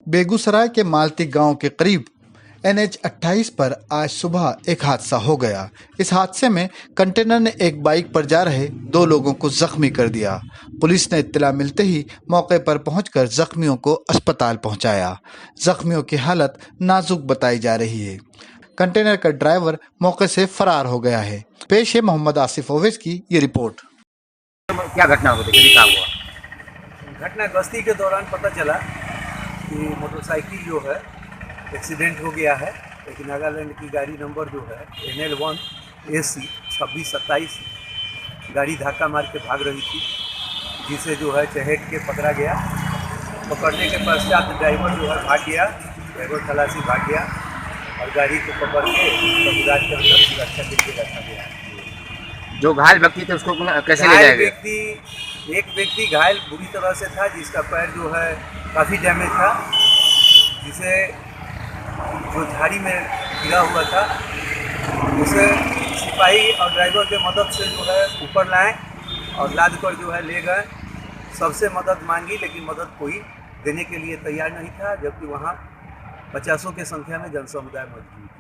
बेगूसराय के मालती गांव के करीब NH 28 पर आज सुबह एक हादसा हो गया। इस हादसे में कंटेनर ने एक बाइक पर जा रहे 2 लोगों को जख्मी कर दिया। पुलिस ने इत्तला मिलते ही मौके पर पहुंचकर जख्मियों को अस्पताल पहुंचाया। जख्मियों की हालत नाजुक बताई जा रही है। कंटेनर का ड्राइवर मौके से फरार हो गया है। पेश है मोहम्मद आसिफ ओवैस की ये रिपोर्ट। क्या घटना हो गई, क्या हुआ? घटना गश्ती के दौरान पता चला कि मोटरसाइकिल जो है एक्सीडेंट हो गया है, लेकिन नागालैंड की गाड़ी नंबर जो है NL1 AC 2627 गाड़ी धक्का मार के भाग रही थी, जिसे जो है चहेट के पकड़ा गया। पकड़ने के पश्चात ड्राइवर जो है भाग गया, ड्राइवर खलासी भाग गया और गाड़ी को पकड़ के समुदाय के अंदर सुरक्षा के लिए रखा गया। जो घायल व्यक्ति थे उसको कैसे ले जाया गया? एक व्यक्ति घायल बुरी तरह से था, जिसका पैर जो है काफ़ी डैमेज था, जिसे जो झाड़ी में गिरा हुआ था उसे सिपाही और ड्राइवर के मदद से जो है ऊपर लाए और लाद कर जो है ले गए। सबसे मदद मांगी, लेकिन मदद कोई देने के लिए तैयार नहीं था, जबकि वहाँ 50 की संख्या में जनसमुदाय मौजूद था।